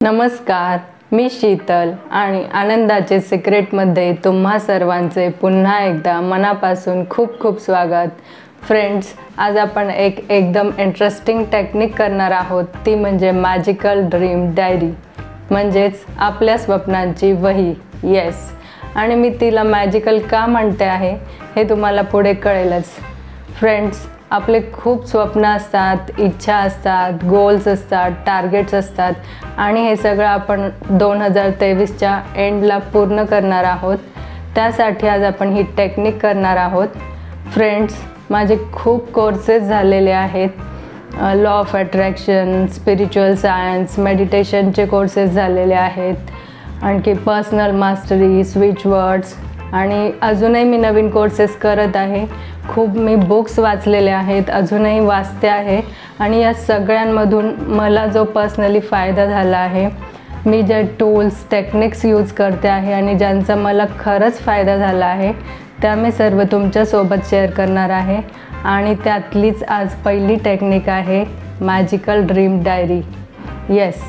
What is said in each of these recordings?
नमस्कार, मी शीतल आणि आनंदाचे सिक्रेटमध्ये तुम्हा सर्वांचे पुन्हा एकदा मनापासून खूप खूप स्वागत. फ्रेंड्स, आज आपण एकदम इंटरेस्टिंग टेक्निक करणार आहोत, ती म्हणजे मॅजिकल ड्रीम डायरी, म्हणजेच आपल्या स्वप्नांची वही. येस, आणि मी तिला मॅजिकल का म्हणते आहे हे तुम्हाला पुढे कळेलच. फ्रेंड्स, आपले खूप स्वप्न असतात, इच्छा असतात, गोल्स असतात, टार्गेट्स असतात आणि हे सगळं आपण 2023च्या एंडला पूर्ण करणार आहोत. त्यासाठी आज आपण ही टेक्निक करणार आहोत. फ्रेंड्स, माझे खूप कोर्सेस झालेले आहेत. Law of attraction, spiritual science, मेडिटेशनचे कोर्सेस झालेले आहेत, आणखी पर्सनल मास्टरी, स्विच वर्ड्स, आणि अजूनही मी नवीन कोर्सेस करत आहे. खूप मी बुक्स वाचलेले आहेत, अजूनही वाचते आहे, आणि या सगळ्यांमधून मला जो पर्सनली फायदा झाला आहे, मी जे टूल्स टेक्निक्स यूज करते आहे आणि ज्यांचा मला खरंच फायदा झाला आहे, त्या मी सर्व तुमच्यासोबत शेअर करणार आहे. आणि त्यातलीच आज पहिली टेक्निक आहे मॅजिकल ड्रीम डायरी. येस,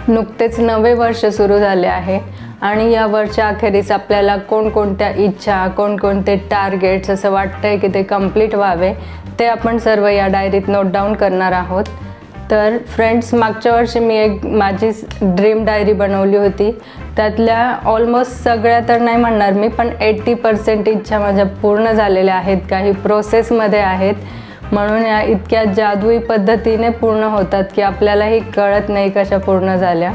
नुकतेच नवे वर्ष सुरू झाले आहे आणि या वर्षा अखेरीस आपल्याला कोणकोणत्या इच्छा, कोणकोणते टार्गेट्स असं वाटतंय की ते कंप्लीट व्हावे, ते आपण सर्व या डायरीत नोट डाऊन करणार आहोत. तर फ्रेंड्स, मागच्या वर्षी मी माझी ड्रीम डायरी बनवली होती. त्यातल्या ऑलमोस्ट सगळ्या तर नाही म्हणणार मी, पण 80% इच्छा माझ्या पूर्ण झालेल्या आहेत, काही प्रोसेसमध्ये आहेत. म्हणून या इतक्या जादुई पद्धतीने पूर्ण होतात की आपल्यालाही कळत नाही कशा पूर्ण झाल्या.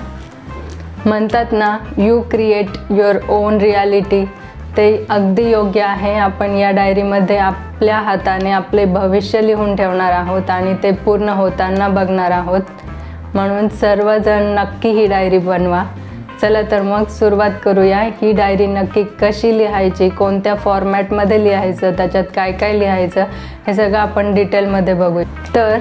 म्हणतात ना, you create your on reality, ते अगदी योग्य आहे. आपण या डायरीमध्ये आपल्या हाताने आपले भविष्य लिहून ठेवणार आहोत आणि ते पूर्ण होताना बघणार आहोत. म्हणून सर्वजण नक्की ही डायरी बनवा. चला तर मग सुरुवात करूया. ही डायरी नक्की कशी लिहायची, कोणत्या फॉर्मॅटमध्ये लिहायचं, त्याच्यात काय काय लिहायचं, हे सगळं आपण डिटेलमध्ये बघूया. तर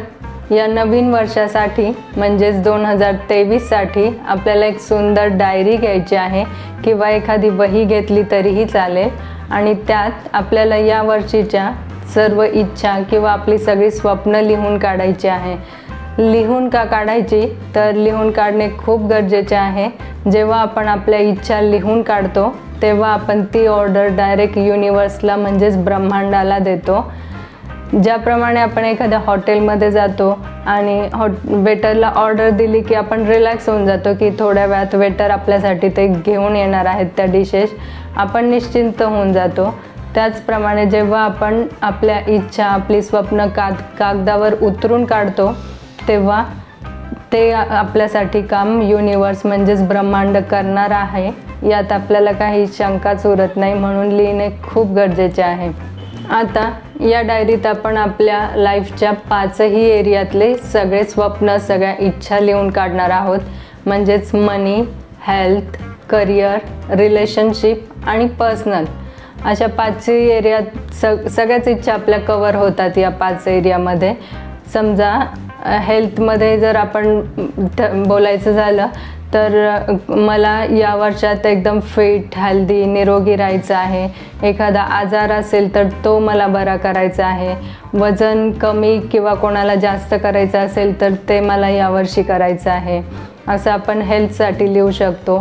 या नवीन वर्षासाठी म्हणजेच 2023साठी आपल्याला एक सुंदर डायरी घ्यायची आहे, किंवा एखादी वही घेतली तरीही चालेल. आणि त्यात आपल्याला या वर्षीच्या सर्व इच्छा किंवा आपली सगळी स्वप्न लिहून काढायची आहे. लिहून का काढायची, तर लिहून काढणे खूप गरजेचे आहे. जेव्हा आपण आपल्या इच्छा लिहून काढतो तेव्हा आपण ती ऑर्डर डायरेक्ट युनिवर्सला म्हणजेच ब्रह्मांडाला देतो. ज्याप्रमाणे आपण एखाद्या हॉटेलमध्ये जातो आणि वेटरला ऑर्डर दिली की आपण रिलॅक्स होऊन जातो की थोड्या वेळात वेटर आपल्यासाठी ते घेऊन येणार आहेत त्या डिशेस, आपण निश्चिंत होऊन जातो. त्याचप्रमाणे जेव्हा आपण आपल्या इच्छा, आपली स्वप्न कागदावर उतरून काढतो तेव्हा ते आपल्यासाठी काम युनिवर्स म्हणजेच ब्रह्मांड करणार आहे. यात आपल्याला काही शंकाच उरत नाही, म्हणून लिहिणे खूप गरजेचे आहे. आता या डायरीत आपण आपल्या लाईफच्या 5ही एरियातले सगळे स्वप्न, सगळ्या इच्छा लिहून काढणार आहोत. म्हणजेच मनी, हेल्थ, करिअर, रिलेशनशिप आणि पर्सनल, अशा 5ही एरियात सगळ्याच इच्छा आपल्या कवर होतात या 5 एरियामध्ये. समजा हेल्थमध्ये जर आपण बोलायचं झालं तर मला या वर्षात एकदम फिट, हेल्दी, निरोगी राहायचं आहे. एखादा आजार असेल तर तो मला बरा करायचा आहे. वजन कमी किंवा कोणाला जास्त करायचं असेल तर ते मला यावर्षी करायचं आहे, असं आपण हेल्थसाठी लिहू शकतो.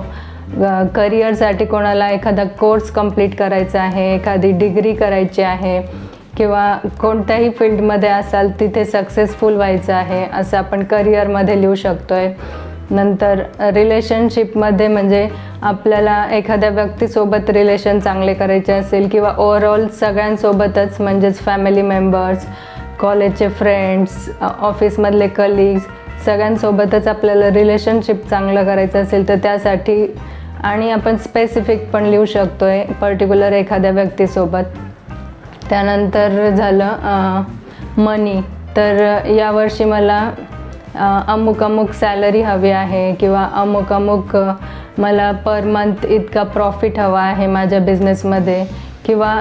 करिअरसाठी कोणाला एखादा कोर्स कंप्लीट करायचा आहे, एखादी डिग्री करायची आहे, किंवा कोणत्याही फील्डमध्ये असाल तिथे सक्सेसफुल व्हायचं आहे, असं आपण करिअरमध्ये लिहू शकतो आहे. नंतर रिलेशनशिपमध्ये म्हणजे आपल्याला एखाद्या व्यक्तीसोबत रिलेशन चांगले करायचे असेल, किंवा ओव्हरऑल सगळ्यांसोबतच म्हणजेच फॅमिली मेंबर्स, कॉलेजचे फ्रेंड्स, ऑफिसमधले कलिग्स, सगळ्यांसोबतच आपल्याला रिलेशनशिप चांगलं करायचं असेल तर त्यासाठी. आणि आपण स्पेसिफिक पण लिहू शकतो आहे, पर्टिक्युलर एखाद्या व्यक्तीसोबत. त्यानंतर झालं मनी, तर यावर्षी मला अमुक अमुक सॅलरी हवी आहे, किंवा अमुक मला पर मंथ इतका प्रॉफिट हवा आहे माझ्या बिझनेसमध्ये, किंवा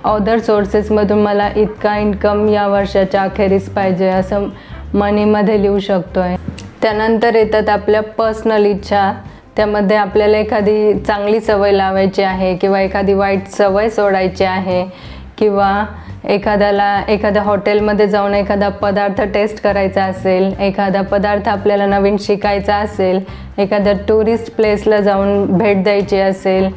अदर सोर्सेसमधून मला इतका इन्कम या वर्षाच्या अखेरीस पाहिजे, असं मनीमध्ये लिहू शकतो आहे. त्यानंतर येतात आपल्या पर्सनल इच्छा. त्यामध्ये आपल्याला एखादी चांगली सवय लावायची आहे, किंवा एखादी वाईट सवय सोडायची आहे, किंवा एखाद्या हॉटेलमध्ये जाऊन एखादा पदार्थ टेस्ट करायचा असेल, एखादा पदार्थ आपल्याला नवीन शिकायचा असेल, एखाद्या टुरिस्ट प्लेसला जाऊन भेट द्यायची असेल,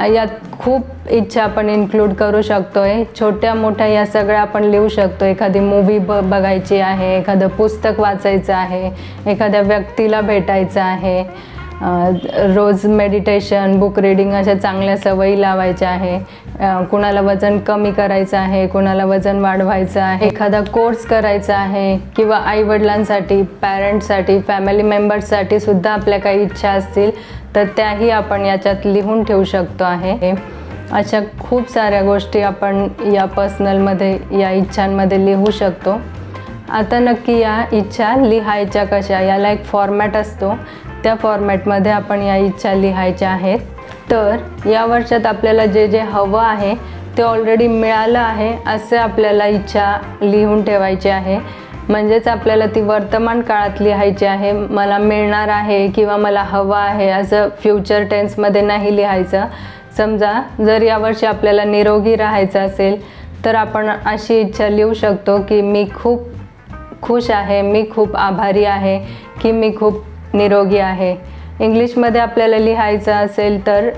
यात खूप इच्छा आपण इन्क्लूड करू शकतो आहे. छोट्या मोठ्या या सगळ्या आपण लिहू शकतो. एखादी मूव्ही बघायची आहे, एखादं पुस्तक वाचायचं आहे, एखाद्या व्यक्तीला भेटायचं आहे, रोज मेडिटेशन, बुक रीडिंग अशा चांगल्या सवयी लावायच्या आहे, कुणाला वजन कमी करायचं आहे, कुणाला वजन वाढवायचं आहे, एखादा कोर्स करायचा आहे, किंवा आईवडिलांसाठी, पॅरेंट्ससाठी, फॅमिली मेंबर्ससाठी सुद्धा आपल्या काही इच्छा असतील तर त्याही आपण याच्यात लिहून ठेवू शकतो आहे. अशा खूप साऱ्या गोष्टी आपण या पर्सनलमध्ये, या इच्छांमध्ये लिहू शकतो. आता नक्की या इच्छा लिहायच्या कशा, याला एक फॉर्मॅट असतो, त्या फॉर्मॅटमध्ये आपण या इच्छा लिहायच्या आहेत. तर या वर्षात आपल्याला जे जे हवं आहे ते ऑलरेडी मिळालं आहे असे आपल्याला इच्छा लिहून ठेवायची आहे. म्हणजेच आपल्याला ती वर्तमान काळात लिहायची आहे. मला मिळणार आहे किंवा मला हवं आहे असं फ्युचर टेन्समध्ये नाही लिहायचं. समजा जर यावर्षी आपल्याला निरोगी राहायचं असेल तर आपण अशी इच्छा लिहू शकतो की मी खूप खुश आहे, मी खूप आभारी आहे, की मी खूप निरोगी आहे. इंग्लिशमध्ये आपल्याला लिहायचं असेल तर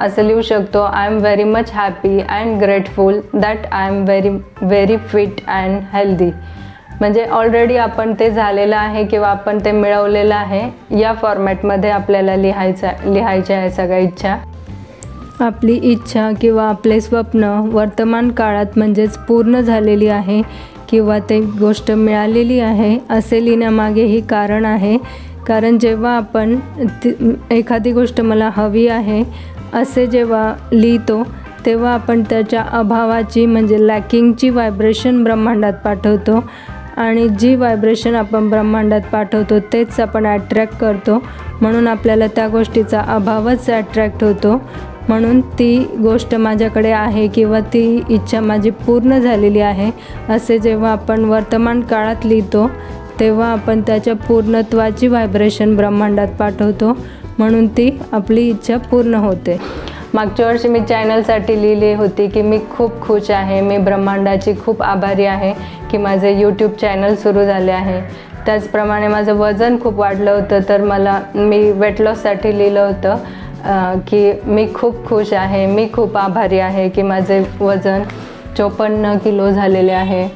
असं लिहू शकतो, I am very much happy and grateful that I am very fit and healthy. म्हणजे ऑलरेडी आपण ते झालेलं आहे किंवा आपण ते मिळवलेलं आहे. या फॉर्मॅटमध्ये आपल्याला लिहायच्या आहे सगळ्या इच्छा. आपली इच्छा किंवा आपले स्वप्न वर्तमान काळात म्हणजेच पूर्ण झालेली आहे किंवा ते गोष्ट मिळालेली आहे असे लिहिण्यामागेही कारण आहे. कारण जेव्हा आपण एखादी गोष्ट मला हवी आहे असे जेव्हा लिहितो तेव्हा आपण त्याच्या अभावाची म्हणजे लॅकिंगची व्हायब्रेशन ब्रह्मांडात पाठवतो आणि जी व्हायब्रेशन आपण ब्रह्मांडात पाठवतो तेच आपण अट्रॅक्ट करतो. म्हणून आपल्याला त्या गोष्टीचा अभावच अट्रॅक्ट होतो. म्हणून ती गोष्ट माझ्याकडे आहे किंवा ती इच्छा माझी पूर्ण झालेली आहे असे जेव्हा आपण वर्तमान काळात लिहितो तेव्हा आपण त्याच्या पूर्णत्वाची व्हायब्रेशन ब्रह्मांडात पाठवतो. म्हणून ती आपली इच्छा पूर्ण होते. मागच्या वर्षी मी चॅनलसाठी लिहिली होती की मी खूप खुश आहे, मी ब्रह्मांडाची खूप आभारी आहे की माझे यूट्यूब चॅनल सुरू झाले आहे. त्याचप्रमाणे माझं वजन खूप वाढलं होतं तर मी वेट लॉससाठी लिहिलं होतं की मी खूप खुश आहे, मी खूप आभारी आहे की माझे वजन 54 किलो झालेले आहे.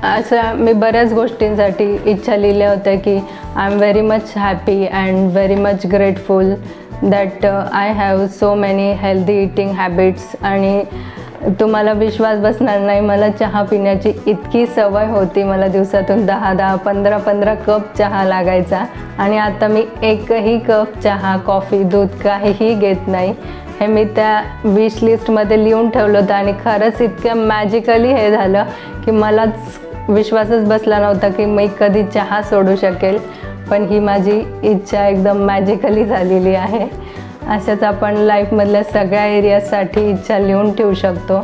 असं मी बऱ्याच गोष्टींसाठी इच्छा लिहिल्या होत्या की I am very much happy and very much grateful that I have so many healthy eating habits. आणि तुम्हाला विश्वास बसणार नाही, मला चहा पिण्याची इतकी सवय होती. मला दिवसातून 10-10, 15-15 कप चहा लागायचा आणि आता मी एकही कप चहा, कॉफी, दूध काहीही घेत नाही. हे मी त्या विश लिस्टमध्ये लिहून ठेवलं होतं आणि खरंच इतकं मॅजिकली हे झालं की मलाच विश्वासच बसला नव्हता की मी कधी चहा सोडू शकेल. पण ही माझी इच्छा एकदम मॅजिकली झालेली आहे. अशाच आपण लाईफमधल्या सगळ्या एरियासाठी इच्छा लिहून ठेवू शकतो.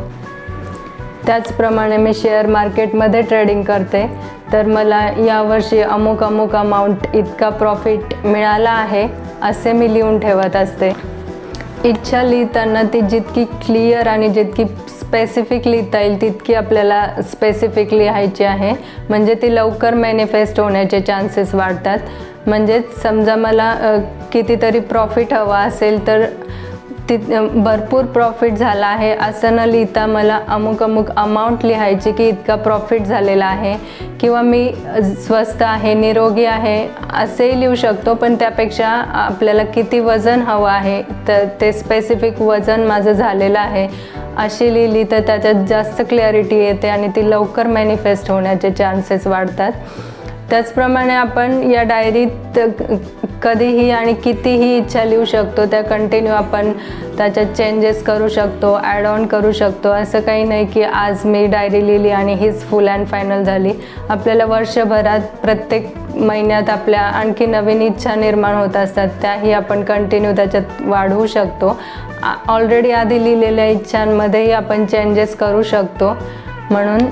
त्याचप्रमाणे मी शेअर मार्केटमध्ये ट्रेडिंग करते तर मला यावर्षी अमुक अमाऊंट इतका प्रॉफिट मिळाला आहे असे मी लिहून ठेवत असते. इच्छा लिहिताना ती जितकी क्लिअर आणि जितकी स्पेसिफिक लिहिता येईल तितकी आपल्याला स्पेसिफिक लिहायची आहे. म्हणजे ती लवकर मॅनिफेस्ट होण्याचे चान्सेस वाढतात. म्हणजेच समजा मला कितीतरी प्रॉफिट हवा असेल तर भरपूर प्रॉफिट झाला आहे असं न लिहिता मला अमुक अमाऊंट लिहायची की इतका प्रॉफिट झालेला आहे. किंवा मी स्वस्थ आहे, निरोगी आहे असेही लिहू शकतो. पण त्यापेक्षा आपल्याला किती वजन हवं आहे तर ते स्पेसिफिक वजन माझं झालेलं आहे अशी लिहिली तर त्याच्यात जास्त क्लॅरिटी येते आणि ती लवकर मॅनिफेस्ट होण्याचे चान्सेस वाढतात. त्याचप्रमाणे आपण या डायरीत कधीही आणि कितीही इच्छा लिहू शकतो. त्या कंटिन्यू आपण त्याच्यात चेंजेस करू शकतो, ॲड ऑन करू शकतो. असं काही नाही की आज मी डायरी लिहिली आणि हीच फुल अँड फायनल झाली. आपल्याला वर्षभरात प्रत्येक महिन्यात आपल्या आणखी नवीन इच्छा निर्माण होत असतात, त्याही आपण कंटिन्यू त्याच्यात वाढवू शकतो. ऑलरेडी आधी लिहिलेल्या इच्छांमध्येही आपण चेंजेस करू शकतो. म्हणून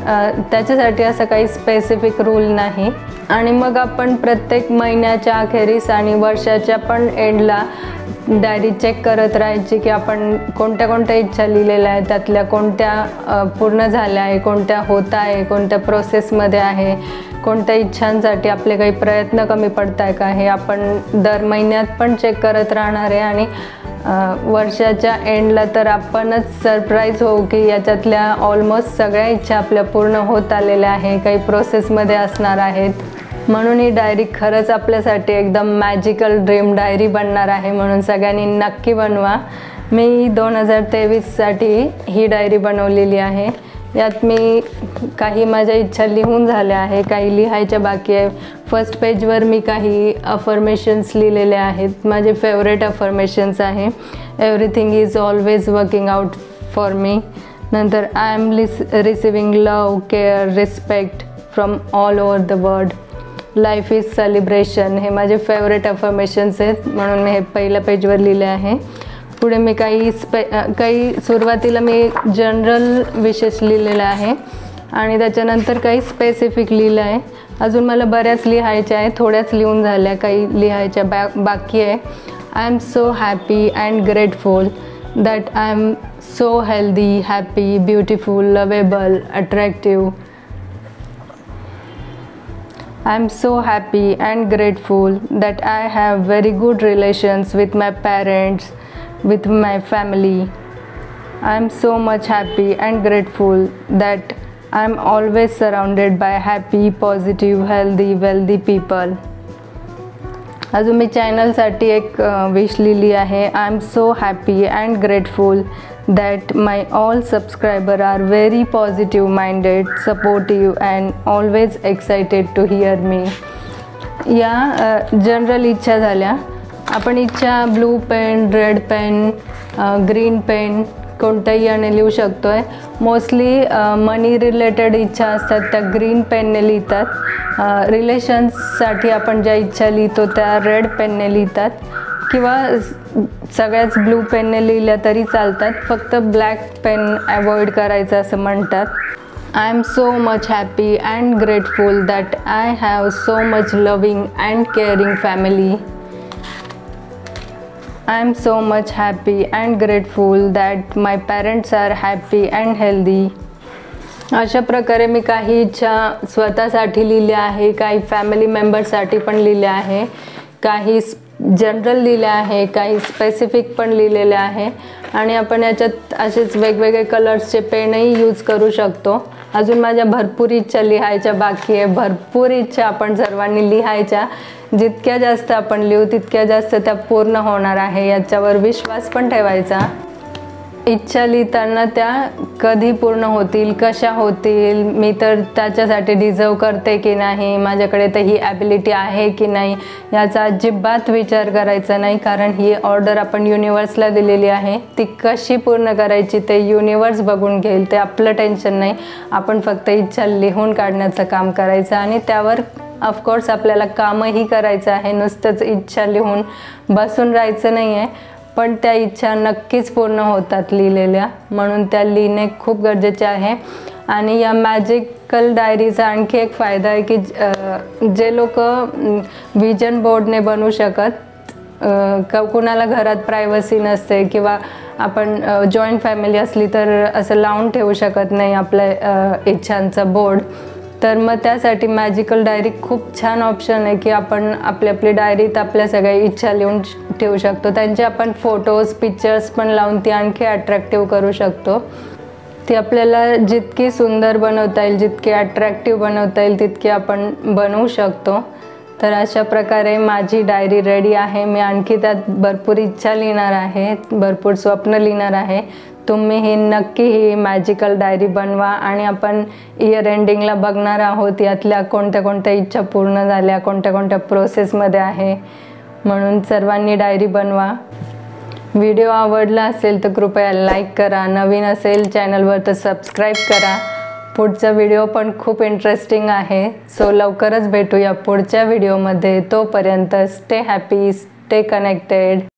त्याच्यासाठी असं काही स्पेसिफिक रूल नाही. आणि मग आपण प्रत्येक महिन्याच्या अखेरीस आणि वर्षाच्या पण एंडला डायरी चेक करत राहायची की आपण कोणत्या कोणत्या इच्छा लिहिलेल्या आहेत, त्यातल्या कोणत्या पूर्ण झाल्या आहे, कोणत्या होत आहे, कोणत्या प्रोसेसमध्ये आहे, कोणत्या इच्छांसाठी आपले काही प्रयत्न कमी पडत आहे का, हे आपण दर महिन्यात पण चेक करत राहणार आहे. आणि वर्षाच्या एंडला तर आपणच सरप्राईज होऊ की याच्यातल्या ऑलमोस्ट सगळ्या इच्छा आपल्या पूर्ण होत आलेल्या आहे, काही प्रोसेसमध्ये असणार आहेत. म्हणून ही डायरी खरंच आपल्यासाठी एकदम मॅजिकल ड्रीम डायरी बनणार आहे, म्हणून सगळ्यांनी नक्की बनवा. मी 2023साठी ही डायरी बनवलेली आहे. यात मी काही माझ्या इच्छा लिहून झाल्या आहे, काही लिहायच्या बाकी आहे. फर्स्ट पेजवर मी काही अफर्मेशन्स लिहिलेले आहेत, माझे फेवरेट अफर्मेशन्स आहे. Everything is always working out for me. नंतर I am receiving love, care, respect from all over the world. Life is celebration. हे माझे फेवरेट अफर्मेशन्स आहेत, म्हणून मी हे पहिल्या पेजवर लिहिले आहे. पुढे मी काही सुरुवातीला मी जनरल विशेष लिहिलेलं आहे आणि त्याच्यानंतर काही स्पेसिफिक लिहिलं आहे. अजून मला बऱ्याच लिहायच्या आहे, थोड्याच लिहून झाल्या, काही लिहायच्या बाकी आहे. I am so happy and grateful that I am so healthy, happy, beautiful, lovable, attractive. I am so happy and grateful that I have very good relations with my parents, with my family. I am so much happy and grateful that I am always surrounded by happy, positive, healthy, wealthy people. अजून मी चॅनलसाठी एक wish लिहिली आहे. I am so happy and grateful that my all subscribers are very positive minded, supportive and always excited to hear me. या general इच्छा झाल्या. आपण इच्छा blue pen, red pen, green pen कोणत्याही याने लिहू शकतो आहे. मोस्टली मनी रिलेटेड इच्छा असतात त्या ग्रीन पेनने लिहितात. रिलेशन्ससाठी आपण ज्या इच्छा लिहितो त्या रेड पेनने लिहितात किंवा सगळ्याच ब्लू पेनने लिहिल्या तरी चालतात, फक्त ब्लॅक पेन अवॉइड करायचं असं म्हणतात. I am so much happy and grateful that I have so much loving and caring family. I am so much happy and grateful that my parents are happy and healthy. अशा प्रकारे मी काही इच्छा स्वतःसाठी लिहिल्या आहे, काही फॅमिली मेंबरसाठी पण लिहिल्या आहे, काही जनरल लिहिले आहे, काही स्पेसिफिक पण लिहिलेले आहे. आणि आपण याच्यात असेच वेगवेगळे कलर्सचे पेनही यूज करू शकतो. अजून माझ्या भरपूर इच्छा लिहायच्या बाकी आहे, भरपूर इच्छा आपण सर्वांनी लिहायच्या. जितक्या जास्त आपण लिहू तितक्या जास्त त्या पूर्ण होणार आहे, याच्यावर विश्वास पण ठेवायचा. इच्छा लिहिताना त्या कधी पूर्ण होतील, कशा होतील, मी तर त्याच्यासाठी डिझर्व करते की नाही, माझ्याकडे तर ही ॲबिलिटी आहे की नाही, याचा अजिबात विचार करायचा नाही. कारण ही ऑर्डर आपण युनिवर्सला दिलेली आहे, ती कशी पूर्ण करायची ते युनिवर्स बघून घेईल, ते आपलं टेन्शन नाही. आपण फक्त इच्छा लिहून काढण्याचं काम करायचं आणि त्यावर ऑफकोर्स आपल्याला कामही करायचं आहे. नुसतंच इच्छा लिहून बसून राहायचं नाही आहे, पण त्या इच्छा नक्कीच पूर्ण होतात लिहिलेल्या, म्हणून त्या लिहिणे खूप गरजेचे आहे. आणि या मॅजिकल डायरीचा आणखी एक फायदा आहे की जे लोक विजन बोर्डने बनवू शकत, कुणाला घरात प्रायव्हसी नसते किंवा आपण जॉईंट फॅमिली असली तर असं लावून ठेवू शकत नाही आपल्या इच्छांचा बोर्ड, तर मग त्यासाठी मॅजिकल डायरी खूप छान ऑप्शन आहे की आपण आपली डायरीत आपल्या सगळ्या इच्छा लिहून ठेवू शकतो. त्यांचे आपण फोटोज, पिक्चर्स पण लावून ती आणखी अट्रॅक्टिव्ह करू शकतो. ती आपल्याला जितकी सुंदर बनवता येईल, जितकी अट्रॅक्टिव्ह बनवता येईल तितकी आपण बनवू शकतो. तर अशा प्रकारे माझी डायरी रेडी आहे. मी आणखी त्यात भरपूर इच्छा लिहिणार आहे, भरपूर स्वप्न लिहिणार आहे. तुम्ही ही नक्की ही मॅजिकल डायरी बनवा आणि आपण इयर एंडिंगला बघणार आहोत यातल्या कोणत्या कोणत्या इच्छा पूर्ण झाल्या, कोणत्या कोणत्या प्रोसेसमध्ये आहे. म्हणून सर्वांनी डायरी बनवा. व्हिडिओ आवडला असेल तर कृपया लाईक करा, नवीन असेल चॅनलवर तर सबस्क्राईब करा. पुढचा व्हिडिओ पण खूप इंटरेस्टिंग आहे, सो लवकरच भेटूया पुढच्या व्हिडिओमध्ये. तोपर्यंत स्टे हॅपी, स्टे कनेक्टेड.